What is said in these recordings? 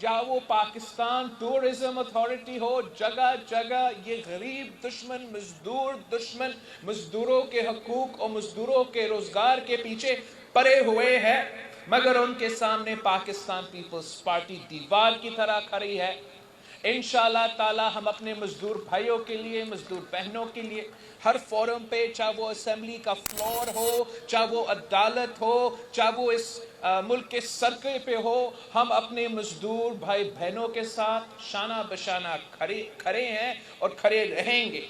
چاہے وہ Pakistan tourism authority ہو، جگہ جگہ یہ غریب دشمن، مزدور دشمن، مزدوروں کے حقوق اور مزدوروں کے روزگار کے پیچھے پڑے ہوئے ہیں، مگر ان کے سامنے پاکستان پیپلز پارٹی دیوار کی طرح کھڑی ہے۔ انشاءاللہ تعالی ہم اپنے مزدور بھائیوں کے لیے، مزدور بہنوں کے لیے ہر فورم پہ، چاہے وہ اسمبلی کا فلور ہو، چاہے وہ عدالت ہو، چاہے وہ اس ملک کے سڑکیں پہ ہو، ہم اپنے مزدور بھائی بہنوں کے ساتھ شانہ بشانہ کھڑے ہیں اور کھڑے رہیں گے۔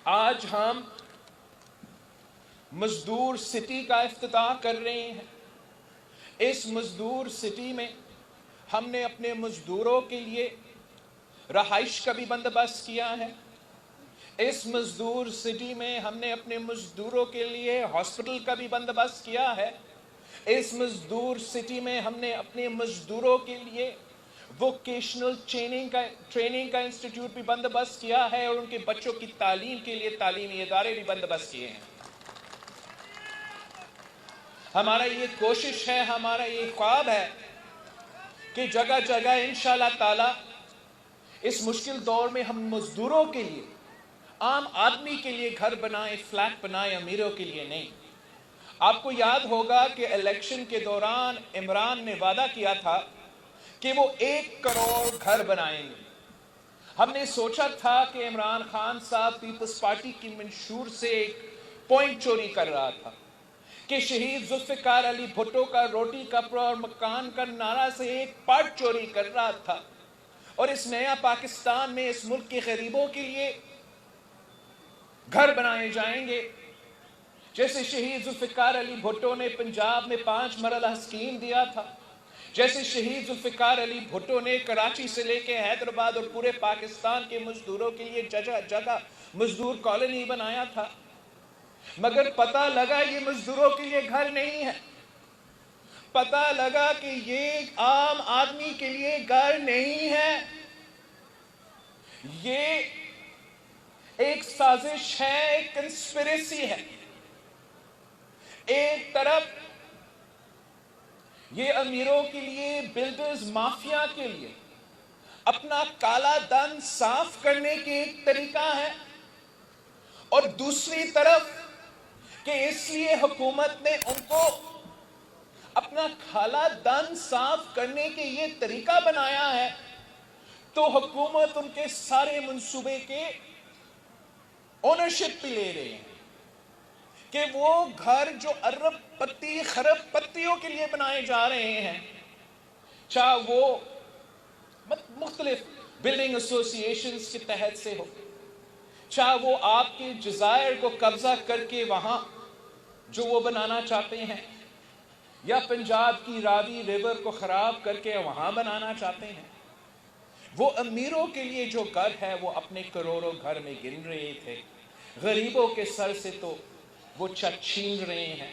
آج ہم مزدور سٹی کا افتتاح کر رہے ہیں۔ اس مزدور سٹی میں ہم نے اپنے مزدوروں کے لیے رہائش کا بھی بندوبست کیا ہے۔ اس مزدور سٹی میں ہم نے اپنے مزدوروں کے لیے ہاسپٹل کا بھی بندوبست کیا ہے۔ اس مزدور سٹی میں ہم نے اپنے مزدوروں کے لیے ووکیشنل ٹریننگ کا انسٹیٹیوٹ بھی بندوبست کیا ہے، اور ان کے بچوں کی تعلیم کے لیے تعلیمی ادارے بھی بندوبست کیے ہیں۔ ہمارا یہ کوشش ہے، ہمارا یہ خواب ہے کہ جگہ جگہ انشاءاللہ تعالی اس مشکل دور میں ہم مزدوروں کے لیے، عام آدمی کے لیے گھر بنائیں، فلیٹ بنائیں، امیروں کے لیے نہیں۔ آپ کو یاد ہوگا کہ الیکشن کے دوران عمران نے وعدہ کیا تھا کہ وہ 1 کروڑ گھر بنائیں گے۔ ہم نے سوچا تھا کہ عمران خان صاحب پیپلز پارٹی کی منشور سے ایک پوائنٹ چوری کر رہا تھا، کہ شہید ذوالفقار علی بھٹو کا روٹی کپڑا اور مکان کا نعرہ سے ایک پارٹ چوری کر رہا تھا، اور اس نیا پاکستان میں اس ملک کے غریبوں کے لیے گھر بنائے جائیں گے۔ جیسے شہید ذوالفقار علی بھٹو نے پنجاب میں 5 مرحلہ اسکیم دیا تھا، جیسے شہید ذوالفقار علی بھٹو نے کراچی سے لے کے حیدرآباد اور پورے پاکستان کے مزدوروں کے لیے جگہ جگہ مزدور کالونی بنایا تھا، مگر پتہ لگا یہ مزدوروں کے لیے گھر نہیں ہے۔ پتہ لگا کہ یہ عام آدمی کے لیے گھر نہیں ہے، یہ ایک سازش ہے، ایک کنسپریسی ہے۔ ایک طرف یہ امیروں کے لیے، بلڈرز مافیا کے لیے اپنا کالا دھن صاف کرنے کے ایک طریقہ ہے، اور دوسری طرف کہ اس لیے حکومت نے ان کو اپنا کالا دھن صاف کرنے کے یہ طریقہ بنایا ہے، تو حکومت ان کے سارے منصوبے کے اونرشپ بھی لے رہے ہیں، کہ وہ گھر جو ارب پتی خرب پتیوں کے لیے بنائے جا رہے ہیں، چاہے وہ مختلف بلڈنگ ایسوسی ایشنز کے تحت سے ہو، چاہے وہ آپ کے جزائر کو قبضہ کر کے وہاں جو وہ بنانا چاہتے ہیں، یا پنجاب کی راوی ریور کو خراب کر کے وہاں بنانا چاہتے ہیں، وہ امیروں کے لیے جو گھر ہے وہ اپنے کروڑوں گھر میں گن رہے تھے، غریبوں کے سر سے تو وہ چھت چھین رہے ہیں۔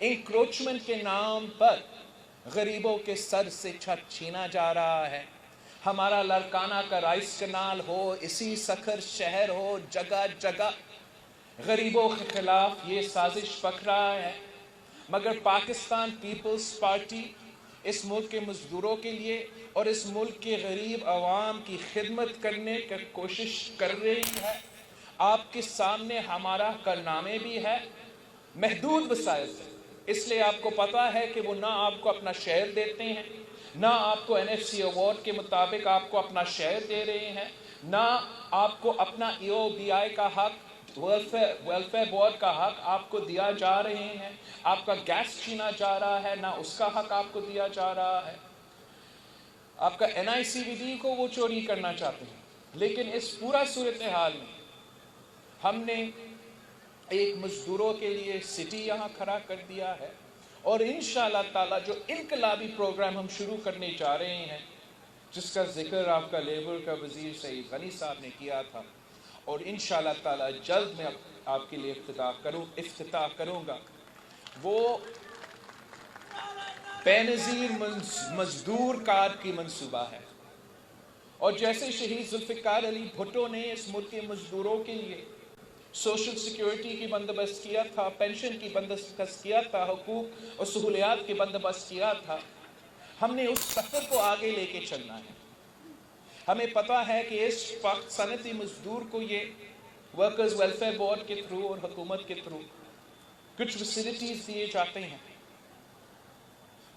انکروچمنٹ کے نام پر غریبوں کے سر سے چھت چھینا جا رہا ہے۔ ہمارا لڑکانہ کا رائس کنال ہو، اسی سکھر شہر ہو، جگہ جگہ غریبوں کے خلاف یہ سازش پک رہا ہے، مگر پاکستان پیپلز پارٹی اس ملک کے مزدوروں کے لیے اور اس ملک کے غریب عوام کی خدمت کرنے کی کوشش کر رہی ہے۔ آپ کے سامنے ہمارا کارنامے بھی ہے، محدود وسائل سے، اس لیے آپ کو پتا ہے کہ وہ نہ آپ کو اپنا شہر دیتے ہیں، نہ آپ کو NFC ایوارڈ کے مطابق آپ کو اپنا شہر دے رہے ہیں، نہ آپ کو اپنا EOBI کا حق، ویلفیئر بورڈ کا حق آپ کو دیا جا رہے ہیں، آپ کا گیس چھینا جا رہا ہے، نہ اس کا حق آپ کو دیا جا رہا ہے، آپ کا NICVD کو وہ چوری کرنا چاہتے ہیں۔ لیکن اس پورا صورتحال میں ہم نے ایک مزدوروں کے لیے سٹی یہاں کھڑا کر دیا ہے، اور انشاءاللہ تعالی جو انقلابی پروگرام ہم شروع کرنے جا رہے ہیں، جس کا ذکر آپ کا لیبر کا وزیر سعید غنی صاحب نے کیا تھا، اور انشاءاللہ تعالی جلد میں آپ کے لیے افتتاح کروں گا، وہ بے نظیر مزدور کارڈ کی منصوبہ ہے۔ اور جیسے شہید ذوالفقار علی بھٹو نے اس ملک کے مزدوروں کے لیے سوشل سیکیورٹی کی بندوبست کیا تھا، پینشن کی بندوبست کیا تھا، حقوق اور سہولیات کی بندوبست کیا تھا، ہم نے اس سفر کو آگے لے کے چلنا ہے. ہمیں پتا ہے کہ اس وقت صنعتی مزدور کو یہ ورکرز ویلفیئر بورڈ کے تھرو اور حکومت کے تھرو کچھ فیسلٹیز دیے جاتے ہیں.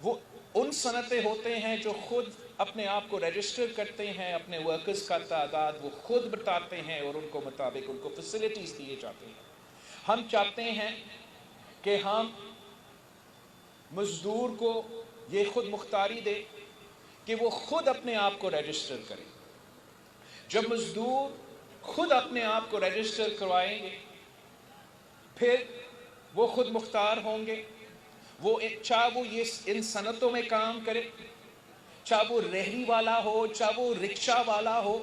وہ ان صنعتیں ہوتے ہیں جو خود اپنے آپ کو رجسٹر کرتے ہیں، اپنے ورکرز کا تعداد وہ خود بتاتے ہیں اور ان کو مطابق ان کو فیسلٹیز دیے جاتے ہیں. ہم چاہتے ہیں کہ ہم مزدور کو یہ خود مختاری دے کہ وہ خود اپنے آپ کو رجسٹر کرے. جب مزدور خود اپنے آپ کو رجسٹر کروائیں گے پھر وہ خود مختار ہوں گے. وہ چاہے وہ ان صنعتوں میں کام کرے، چاہے وہ ریہڑی والا ہو، چاہے وہ رکشہ والا ہو،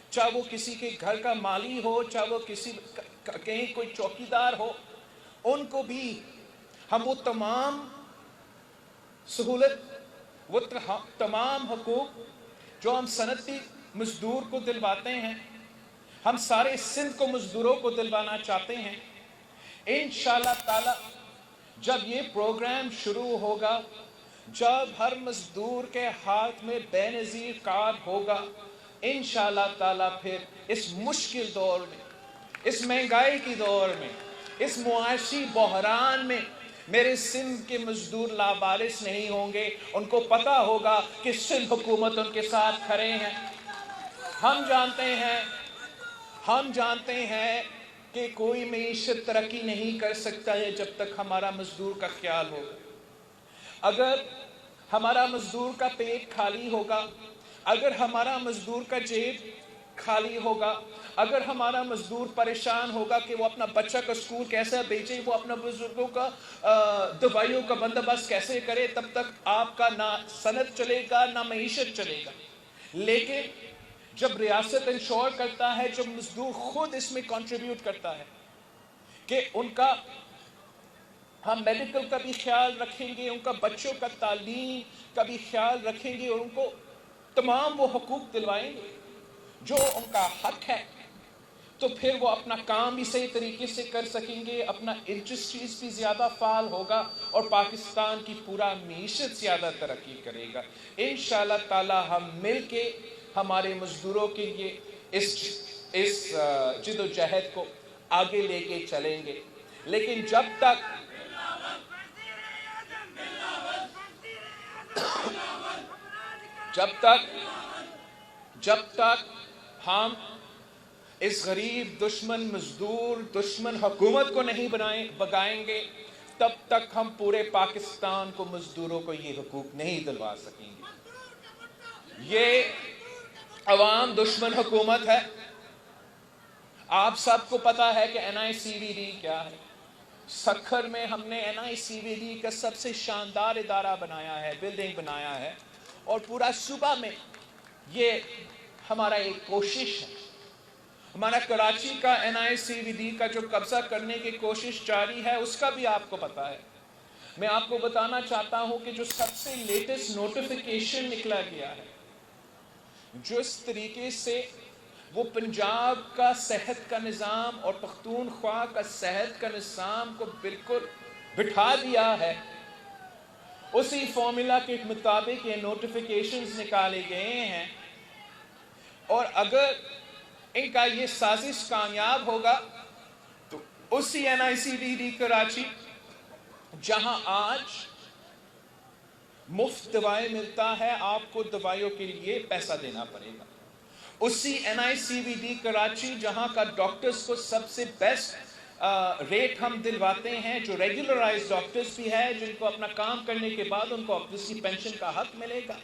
چاہے وہ کسی کے گھر کا مالی ہو، چاہے وہ کسی کہیں کوئی چوکیدار ہو، ان کو بھی ہم وہ تمام سہولت، وہ تمام حقوق جو ہم صنعتی مزدور کو دلواتے ہیں، ہم سارے سندھ کو مزدوروں کو دلوانا چاہتے ہیں. انشاءاللہ تعالی جب یہ پروگرام شروع ہوگا، جب ہر مزدور کے ہاتھ میں بے نظیر کارڈ ہوگا، انشاءاللہ تعالی پھر اس مشکل دور میں، اس مہنگائی کی دور میں، اس معاشی بحران میں میرے سندھ کے مزدور لابارس نہیں ہوں گے. ان کو پتا ہوگا کہ سندھ حکومت ان کے ساتھ کھڑے ہیں. ہم جانتے ہیں کہ کوئی معیشت ترقی نہیں کر سکتا ہے جب تک ہمارا مزدور کا خیال ہوگا. اگر ہمارا مزدور کا پیٹ خالی ہوگا، اگر ہمارا مزدور کا جیب خالی ہوگا، اگر ہمارا مزدور پریشان ہوگا کہ وہ اپنا بچہ کا اسکول کیسے بھیجے، وہ اپنا بزرگوں کا دوائیوں کا بندوبست کیسے کرے، تب تک آپ کا نہ صنعت چلے گا نہ معیشت چلے گا. لیکن جب ریاست انشور کرتا ہے، جب مزدور خود اس میں کنٹریبیوٹ کرتا ہے کہ ان کا ہم میڈیکل کا بھی خیال رکھیں گے، ان کا بچوں کا تعلیم کا بھی خیال رکھیں گے اور ان کو تمام وہ حقوق دلوائیں گے جو ان کا حق ہے، تو پھر وہ اپنا کام بھی صحیح طریقے سے کر سکیں گے، اپنا انڈسٹریز بھی زیادہ فعال ہوگا اور پاکستان کی پورا معیشت زیادہ ترقی کرے گا. انشاءاللہ تعالی ہم مل کے ہمارے مزدوروں کے لیے اس جد و جہد کو آگے لے کے چلیں گے. لیکن جب تک ہم اس غریب دشمن مزدور دشمن حکومت کو نہیں بگائیں گے، تب تک ہم پورے پاکستان کو مزدوروں کو یہ حقوق نہیں دلوا سکیں گے. یہ عوام دشمن حکومت ہے. آپ سب کو پتا ہے کہ NICVD کیا ہے. سکھر میں ہم نے NICVD کا سب سے شاندار ادارہ بنایا ہے، بلڈنگ بنایا ہے، اور پورا صوبہ میں یہ ہمارا ایک کوشش ہے. ہمارا کراچی کا NICVD کا جو قبضہ کرنے کی کوشش جاری ہے، اس کا بھی آپ کو پتا ہے. میں آپ کو بتانا چاہتا ہوں کہ جو سب سے لیٹسٹ نوٹیفیکیشن نکلا گیا ہے، جو اس طریقے سے وہ پنجاب کا صحت کا نظام اور پختونخوا کا صحت کا نظام کو بالکل بٹھا دیا ہے، اسی فارمولا کے مطابق یہ نوٹیفیکیشنز نکالے گئے ہیں. اور اگر ان کا یہ سازش کامیاب ہوگا تو اسی NICVD کراچی جہاں آج مفت دوائیں ملتا ہے، آپ کو دوائیوں کے لیے پیسہ دینا پڑے گا، اسی NICVD کراچی جہاں کا ڈاکٹرز کو سب سے بیسٹ ریٹ ہم دلواتے ہیں، جو ریگولرائز ڈاکٹرز بھی ہے، جن کو اپنا کام کرنے کے بعد ان کو اپنی پینشن کا حق ملے گا،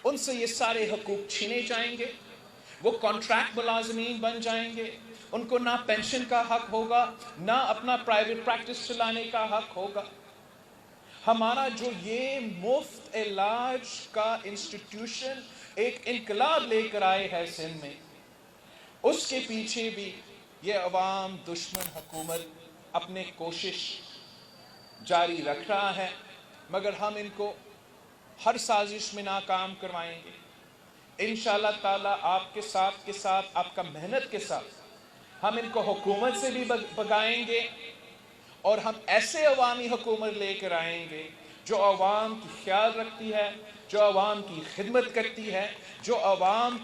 ان سے یہ سارے حقوق چھینے جائیں گے. وہ کانٹریکٹ ملازمین بن جائیں گے، ان کو نہ پینشن کا حق ہوگا، نہ اپنا پرائیویٹ پریکٹس چلانے کا حق ہوگا. ہمارا جو یہ مفت علاج کا انسٹیٹیوشن ایک انقلاب لے کر آئے ہے سندھ میں، اس کے پیچھے بھی یہ عوام دشمن حکومت اپنے کوشش جاری رکھ رہا ہے، مگر ہم ان کو ہر سازش میں ناکام کروائیں گے. انشاءاللہ تعالیٰ آپ کے ساتھ آپ کا محنت کے ساتھ ہم ان کو حکومت سے بھی بگائیں گے، اور ہم ایسے عوامی حکومت لے کر آئیں گے جو عوام کی خیال رکھتی ہے، جو عوام کی خدمت کرتی ہے، جو عوام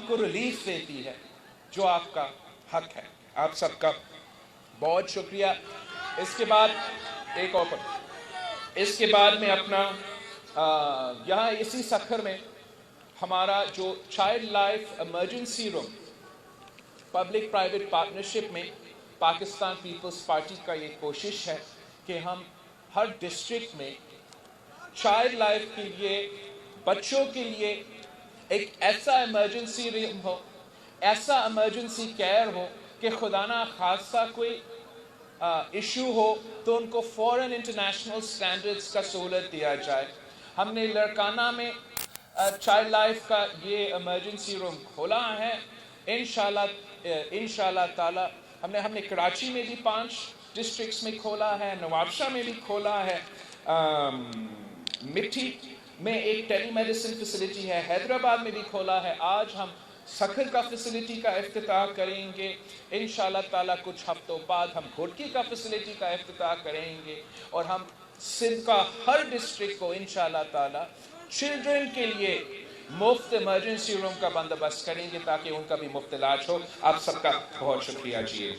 کو ریلیف دیتی ہے، جو آپ کا حق ہے۔ آپ سب کا بہت شکریہ۔ اس کے بعد میں اپنا یہاں اسی سکھر میں ہمارا جو چائلڈ لائف ایمرجنسی روم پبلک پرائیویٹ پارٹنرشپ میں پاکستان پیپلز پارٹی کا یہ کوشش ہے کہ ہم ہر ڈسٹرکٹ میں چائلڈ لائف کے لیے، بچوں کے لیے ایک ایسا ایمرجنسی روم ہو، ایسا ایمرجنسی کیئر ہو کہ خدا نہ خاصہ کوئی ایشو ہو تو ان کو فوراً انٹرنیشنل سٹینڈرڈز کا سہولت دیا جائے۔ ہم نے لڑکانہ میں چائلڈ لائف کا یہ ایمرجنسی روم کھولا ہے۔ انشاءاللہ تعالی ہم نے کراچی میں بھی 5 ڈسٹرکٹس میں کھولا ہے، نوابشاہ میں بھی کھولا ہے، مٹھی میں ایک ٹیلی میڈیسن فیسلٹی ہے، حیدرآباد میں بھی کھولا ہے۔ آج ہم سکھر کا فیسلٹی کا افتتاح کریں گے، انشاءاللہ تعالی کچھ ہفتوں بعد ہم گھوٹکی کا فیسلٹی کا افتتاح کریں گے، اور ہم سندھ کا ہر ڈسٹرکٹ کو انشاءاللہ تعالی چلڈرن کے لیے مفت ایمرجنسی روم کا بندوبست کریں گے تاکہ ان کا بھی مفت علاج ہو۔ آپ سب کا بہت شکریہ جی۔